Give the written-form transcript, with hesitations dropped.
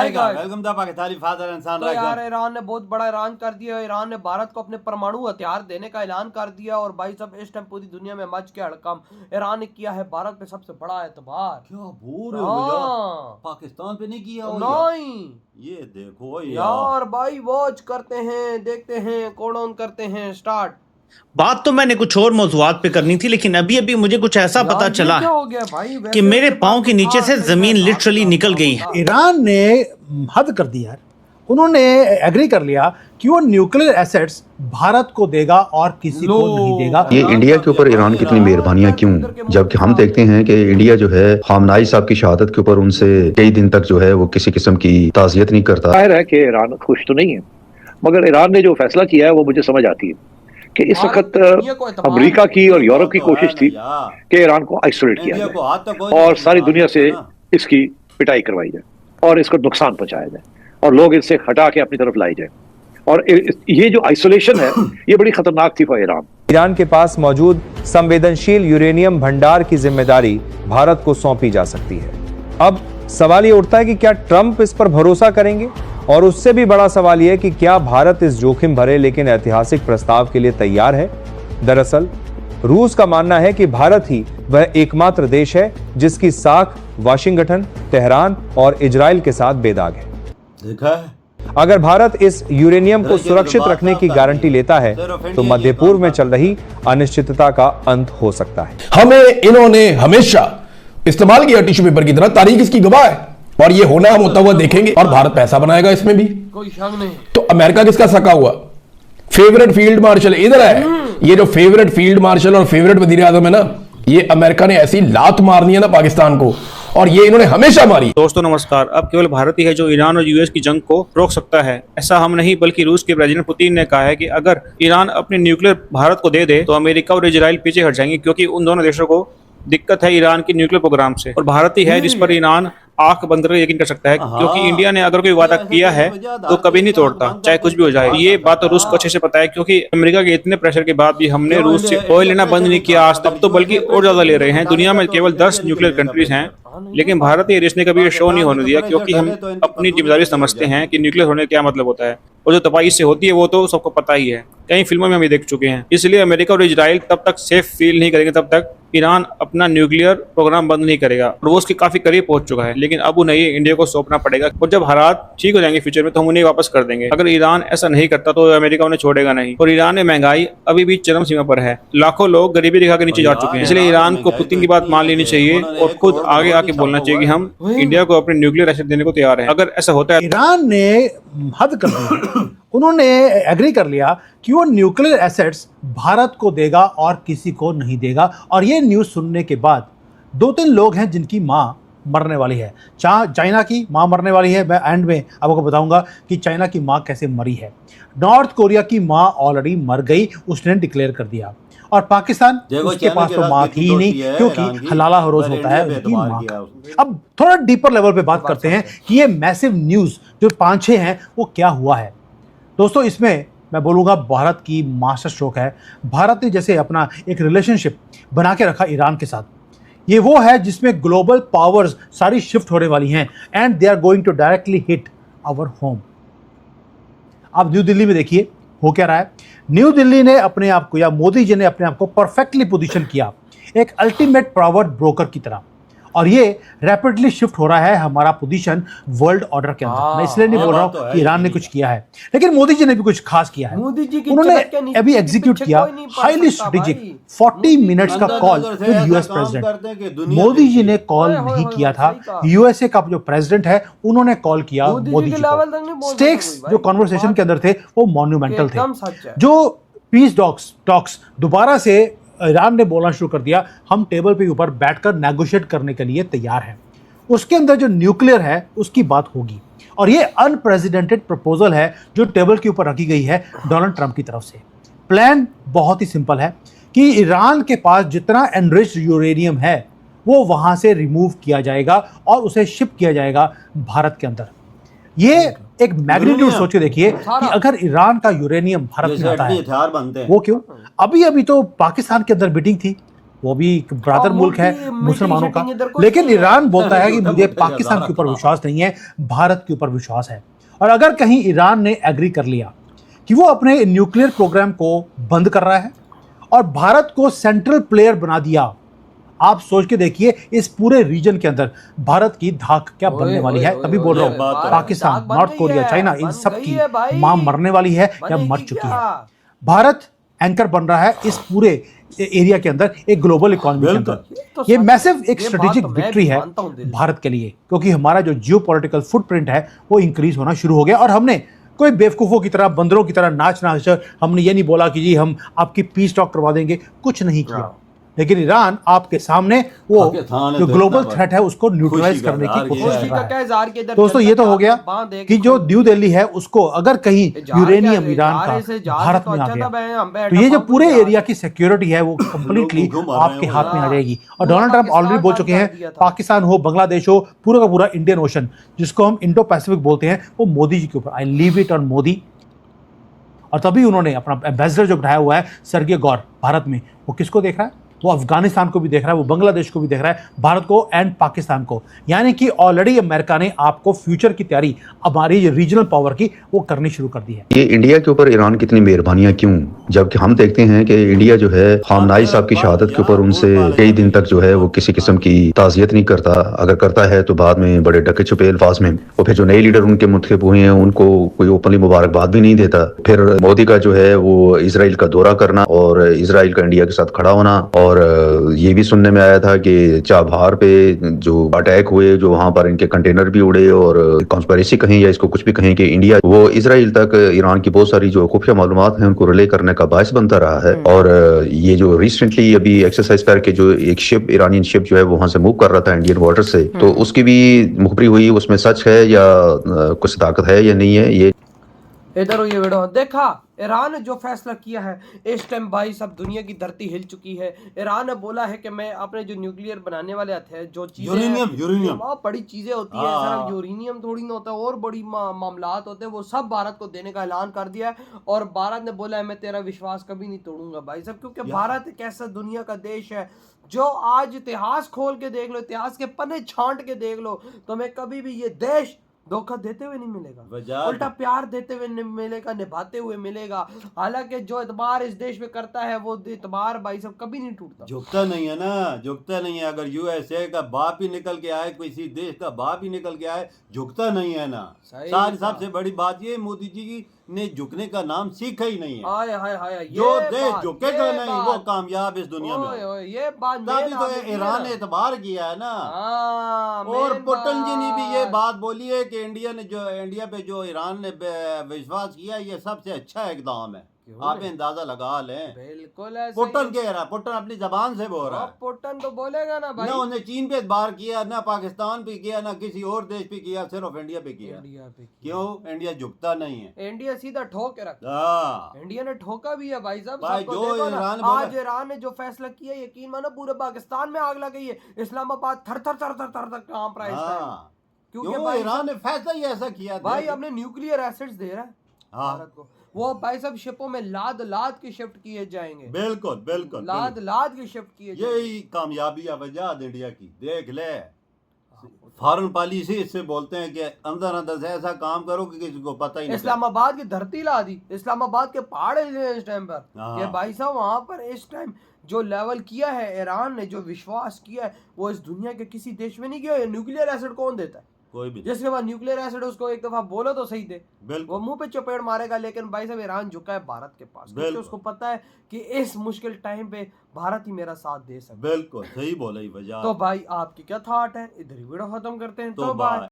Welcome the Pakistani father इंसान तो यार ईरान ने बहुत बड़ा ऐलान कर दिया। ईरान ने भारत को अपने परमाणु हथियार देने का ऐलान कर दिया और भाई सब इस टाइम पूरी दुनिया में मच के हड़कम। ईरान ने किया है भारत पे सबसे बड़ा एतबार। क्या बोल रहे हो यार? पाकिस्तान पे नहीं किया नहीं ये देखो यार भाई वॉच करते हैं, देखते हैं, कोड ऑन करते हैं, स्टार्ट। बात तो मैंने कुछ और मौजूआत पे करनी थी, लेकिन अभी अभी मुझे कुछ ऐसा पता चला कि मेरे पाँव के नीचे से जमीन लिटरली निकल गई है। ईरान ने हद कर दी यार। उन्होंने एग्री कर लिया कि वो न्यूक्लियर एसेट्स भारत को देगा और किसी को नहीं देगा। ये इंडिया के ऊपर ईरान की इतनी मेहरबानियां क्यों, जबकि हम देखते हैं कि इंडिया जो है खामनाई साहब की शहादत के ऊपर उनसे कई दिन तक जो है वो किसी किस्म की ताज़ियत नहीं करता। जाहिर है कि ईरान खुश तो नहीं है, मगर ईरान ने जो फैसला किया है वो मुझे समझ आती है कि इस वक्त अमेरिका की और यूरोप की कोशिश थी कि ईरान को आइसोलेट किया जाए और सारी दुनिया से इसकी पिटाई करवाई जाए और इसको नुकसान पहुंचाया जाए और लोग इससे हटा के अपनी तरफ लाई जाए। और ये जो आइसोलेशन है ये बड़ी खतरनाक थी फॉर ईरान। ईरान के पास मौजूद संवेदनशील यूरेनियम भंडार की जिम्मेदारी भारत को सौंपी जा सकती है। अब सवाल ये उठता है कि क्या ट्रंप इस पर भरोसा करेंगे, और उससे भी बड़ा सवाल यह कि क्या भारत इस जोखिम भरे लेकिन ऐतिहासिक प्रस्ताव के लिए तैयार है। दरअसल रूस का मानना है कि भारत ही वह एकमात्र देश है जिसकी साख वाशिंगटन, तेहरान और इजराइल के साथ बेदाग है। देखा है? अगर भारत इस यूरेनियम को सुरक्षित रखने की गारंटी लेता है तो मध्य पूर्व में चल रही अनिश्चितता का अंत हो सकता है। हमें इन्होंने हमेशा इस्तेमाल किया टिश्यू पेपर की तरह, तारीख इसकी गवाह है और ये होना हम होता हुआ देखेंगे और भारत पैसा बनाएगा इसमें भी, कोई शक नहीं। तो अमेरिका किसका सका हुआ? फेवरेट फील्ड मार्शल इधर है। ये जो फेवरेट फील्ड मार्शल और फेवरेट वजीर आजम है ना, ये अमेरिका ने ऐसी लात मारनी है ना पाकिस्तान को, और ये इन्होंने हमेशा मारी। दोस्तों नमस्कार। अब केवल भारत ही है जो ईरान और यूएस की जंग को रोक सकता है। ऐसा हम नहीं बल्कि रूस के प्रेसिडेंट पुतिन ने कहा है कि अगर ईरान अपने न्यूक्लियर भारत को दे दे तो अमेरिका और इजराइल पीछे हट जाएंगे, क्योंकि उन दोनों देशों को दिक्कत है ईरान की न्यूक्लियर प्रोग्राम से, और भारत ही है जिस पर ईरान आंख बंद करके यकीन कर सकता है, क्योंकि इंडिया ने अगर कोई वादा किया है तो कभी नहीं तोड़ता, चाहे कुछ भी हो जाए। ये बात तो रूस को अच्छे से पता है, क्योंकि अमेरिका के इतने प्रेशर के बाद भी हमने रूस से ऑयल लेना बंद नहीं किया आज तक, तो बल्कि और ज्यादा ले रहे हैं। दुनिया में केवल 10 न्यूक्लियर कंट्रीज हैं, लेकिन भारत ने रिश्ते कभी ये शो नहीं होने दिया, क्योंकि हम अपनी जिम्मेदारी समझते हैं कि न्यूक्लियर होने का क्या मतलब होता है, और जो तबाही से होती है वो तो सबको पता ही है, कई फिल्मों में हम ये देख चुके हैं। इसलिए अमेरिका और इजराइल तब तक सेफ फील नहीं करेंगे तब तक ईरान अपना न्यूक्लियर प्रोग्राम बंद नहीं करेगा, और वो उसके काफी करीब पहुंच चुका है। लेकिन अब उन्हें इंडिया को सौंपना पड़ेगा, और जब हालात ठीक हो जाएंगे फ्यूचर में तो हम उन्हें वापस कर देंगे। अगर ईरान ऐसा नहीं करता तो अमेरिका उन्हें छोड़ेगा नहीं, और ईरान में महंगाई अभी भी चरम सीमा पर है, लाखों लोग गरीबी रेखा के नीचे जा चुके हैं। इसलिए ईरान को पुतिन की बात मान लेनी चाहिए और खुद आगे आके बोलना चाहिए कि हम इंडिया को अपने न्यूक्लियर एसेट देने को तैयार हैं। अगर ऐसा होता है, ईरान ने हद कर दी। उन्होंने एग्री कर लिया कि वो न्यूक्लियर एसेट्स भारत को देगा और किसी को नहीं देगा। और ये न्यूज़ सुनने के बाद 2-3 लोग हैं जिनकी माँ मरने वाली है। चाइना की माँ मरने वाली है। मैं एंड में आपको बताऊंगा कि चाइना की माँ कैसे मरी है। नॉर्थ कोरिया की माँ ऑलरेडी मर गई, उसने डिक्लेयर कर दिया। और पाकिस्तान, उसके पास तो माँ थी ही नहीं, क्योंकि हलाला हरोज होता है उनकी माँ का। अब थोड़ा डीपर लेवल पे बात करते हैं कि ये मैसिव न्यूज़ जो 5-6 हैं वो क्या हुआ है। दोस्तों इसमें मैं बोलूँगा भारत की मास्टर स्ट्रोक है। भारत ने जैसे अपना एक रिलेशनशिप बना के रखा ईरान के साथ, ये वो है जिसमें ग्लोबल पावर्स सारी शिफ्ट होने वाली हैं and they are going to directly hit our home. आप न्यू दिल्ली में देखिए हो क्या रहा है। न्यू दिल्ली ने अपने आप को, या मोदी जी ने अपने आप को परफेक्टली पोजीशन किया एक अल्टीमेट पावर ब्रोकर की तरह, और ये रैपिडली शिफ्ट हो रहा है हमारा पोजीशन वर्ल्ड ऑर्डर के अंदर। मैं इसलिए नहीं बोल रहा हूँ कि ईरान ने कुछ किया है, लेकिन मोदी जी ने भी कुछ खास किया है। उन्होंने अभी एग्जीक्यूट किया हाईली स्ट्रेटेजिक 40 मिनट्स का call with US president. Modi ji ने कॉल नहीं किया था, यूएसए का जो प्रेसिडेंट है उन्होंने कॉल किया मोदी जी को। स्टेक्स जो कॉन्वर्सेशन के अंदर थे वो मॉन्यूमेंटल थे। जो पीस टॉक्स दोबारा से ईरान ने बोलना शुरू कर दिया, हम टेबल पे ऊपर बैठकर नेगोशिएट करने के लिए तैयार हैं। उसके अंदर जो न्यूक्लियर है उसकी बात होगी, और ये अनप्रेसिडेंटेड प्रपोजल है जो टेबल के ऊपर रखी गई है डोनाल्ड ट्रंप की तरफ से। प्लान बहुत ही सिंपल है कि ईरान के पास जितना एनरिच्ड यूरेनियम है वो वहां से रिमूव किया जाएगा और उसे शिप किया जाएगा भारत के अंदर। ये एक मैग्नीट्यूड सोच के देखिए कि अगर ईरान का यूरेनियम भारत में आता है, वो क्यों? अभी तो पाकिस्तान के अंदर मीटिंग थी, वो भी एक ब्रदर मुल्क है मुसलमानों का, मीटिंग लेकिन ईरान बोलता है कि मुझे पाकिस्तान के ऊपर विश्वास नहीं है, भारत के ऊपर विश्वास है। और अगर कहीं ईरान ने एग्री कर लिया कि वो अपने न्यूक्लियर प्रोग्राम को बंद कर रहा है और भारत को सेंट्रल प्लेयर बना दिया, आप सोच के देखिए इस पूरे रीजन के अंदर भारत की धाक क्या बनने वाली है। तभी बोल रहा हूँ, पाकिस्तान, नॉर्थ कोरिया, चाइना, इन सब की मां मरने वाली है या मर चुकी है। भारत एंकर बन रहा है इस पूरे एरिया के अंदर, एक ग्लोबल इकोनॉमी के अंदर। ये मैसिव एक स्ट्रेटेजिक विक्ट्री है भारत के लिए, क्योंकि हमारा जो जियोपॉलिटिकल फुटप्रिंट है वो इंक्रीज होना शुरू हो गया। और हमने कोई बेवकूफ़ों की तरह, बंदरों की तरह नाच हमने ये नहीं बोला कि जी हम आपकी पीस टॉक करवा देंगे, कुछ नहीं किया। लेकिन ईरान आपके सामने वो जो ग्लोबल थ्रेट है उसको न्यूट्रलाइज करने की कोशिश कर रहा है। दोस्तों ये तो हो गया कि जो न्यू दिल्ली है उसको अगर कहीं यूरेनियम ईरान का भारत में आ गया तो ये जो पूरे एरिया की सिक्योरिटी है वो कंप्लीटली आपके हाथ में आ जाएगी। और डोनाल्ड ट्रंप ऑलरेडी बोल चुके हैं, पाकिस्तान हो, बांग्लादेश हो, पूरा का पूरा इंडियन ओशन जिसको हम इंडो पैसिफिक बोलते हैं, वो मोदी जी के ऊपर, I leave it on Modi. और तभी उन्होंने अपना एम्बेसडर जो बनाया हुआ है सर्गे गौर भारत में, वो किसको देख रहा है? वो अफगानिस्तान को भी देख रहा है, वो बांग्लादेश को भी देख रहा है, भारत को एंड पाकिस्तान को। यानी कि ऑलरेडी अमेरिका ने आपको फ्यूचर की तैयारी हमारी रीजनल पावर की वो करनी शुरू कर दी है। ये इंडिया के ऊपर ईरान की इतनी मेहरबानियां क्यों, जबकि हम देखते हैं कि इंडिया जो है खामनाई साहब की शहादत के ऊपर उनसे कई दिन तक जो है वो किसी किस्म की ताज़ियत नहीं करता। अगर करता है तो बाद में बड़े ढके छुपे अल्फाज में। और फिर जो नए लीडर उनके मुंतखब हुए हैं उनको कोई ओपनली मुबारकबाद भी नहीं देता। फिर मोदी का जो है वो इसराइल का दौरा करना और इसराइल का इंडिया के साथ खड़ा होना। और ये भी सुनने में आया था कि चाबहार पे जो अटैक हुए, जो वहां पर इनके कंटेनर भी उड़े और कॉन्स्पिरेसी कहें या इसको कुछ भी कहें कि इंडिया वो इसराइल तक ईरान की बहुत सारी जो खुफिया मालूमात हैं उनको रिले करने का बायस बनता रहा है। और ये जो रिसेंटली अभी एक्सरसाइज करके जो एक शिप, ईरानियन शिप जो है वो वहां से मूव कर रहा था इंडियन वाटर से, तो उसकी भी मुखबरी हुई। उसमें सच है या कुछ ताकत है या नहीं है, ये इधर ये वीडियो देखा। ईरान ने जो फैसला किया है इस टाइम भाई सब दुनिया की धरती हिल चुकी है। ईरान ने बोला है कि मैं अपने जो न्यूक्लियर बनाने वाले थे, जो चीजें यूरेनियम बहुत बड़ी चीजें होती है, सिर्फ यूरेनियम थोड़ी ना होता है, और बड़ी मामलात होते हैं, वो सब भारत को देने का ऐलान कर दिया है। और भारत ने बोला है मैं तेरा विश्वास कभी नहीं तोड़ूंगा भाई सब, क्योंकि भारत एक ऐसा दुनिया का देश है जो आज इतिहास खोल के देख लो, इतिहास के पन्ने छांट के देख लो, तुम्हें कभी भी ये देश धोखा देते हुए नहीं मिलेगा, उल्टा प्यार देते हुए मिलेगा, निभाते हुए मिलेगा। हालांकि जो एतबार इस देश में करता है वो एतबार भाई सब कभी नहीं टूटता, झुकता नहीं है ना, झुकता नहीं है। अगर यूएसए का बाप ही निकल के आए, किसी देश का बाप ही निकल के आए, झुकता नहीं है ना। सारी सबसे बड़ी बात ये मोदी जी ने झुकने का नाम सीखा ही नहीं है। हाय हाय हाय, जो देश झुकेगा नहीं वो कामयाब इस दुनिया में। ये बात तभी तो ईरान ने एतबार किया है ना। और पुतिन जी ने भी ये बात बोली है कि इंडिया पे जो ईरान ने विश्वास किया ये सबसे अच्छा इकदाम है। आप अंदाजा लगा लें। बिल्कुल पुतिन कह रहा है, पुतिन अपनी जबान से बोल रहा है। पुतिन तो बोलेगा ना भाई, ना उन्हें चीन पे एतबार किया, ना पाकिस्तान पे किया, ना किसी और देश पे किया, सिर्फ इंडिया पे किया। क्यों? इंडिया झुकता नहीं है, इंडिया सीधा ठोक के रखता है। इंडिया ने ठोका भी है भाई साहब। आज ईरान ने जो फैसला किया, यकीन मानो पूरे पाकिस्तान में आग लग गई है। इस्लामाबाद थर थर थर थर थर कांप रहा है, क्योंकि ईरान ने फैसला ही ऐसा किया भाई, अपने न्यूक्लियर एसिड्स दे रहा है भारत को। वो भाई सब शिपों में लाद के शिफ्ट किए जाएंगे। बिल्कुल बिल्कुल, लाद के शिफ्ट किए जाएंगे। यही कामयाबी वजह इंडिया की। देख ले, फॉरेन पॉलिसी इससे बोलते हैं कि अंदर अंदर से ऐसा काम करो कि किसी को पता ही नहीं। इस्लामाबाद की धरती ला दी, इस्लामाबाद के पहाड़ इस टाइम पर कि भाई साहब वहां पर इस टाइम जो लेवल किया है ईरान ने, जो विश्वास किया है, वो इस दुनिया के किसी देश में नहीं किया। न्यूक्लियर एसिड कौन देता है? कोई भी। जिसके बाद न्यूक्लियर एसिड उसको एक दफा बोलो तो सही दे, वो मुंह पे चपेट मारेगा। लेकिन भाई साहब ईरान झुका है भारत के पास, क्योंकि उसको पता है कि इस मुश्किल टाइम पे भारत ही मेरा साथ दे सकता है। बिल्कुल सही बोला ही वजह। तो भाई आपकी क्या थॉट है? इधर ही वीडियो खत्म करते हैं। तो बाय।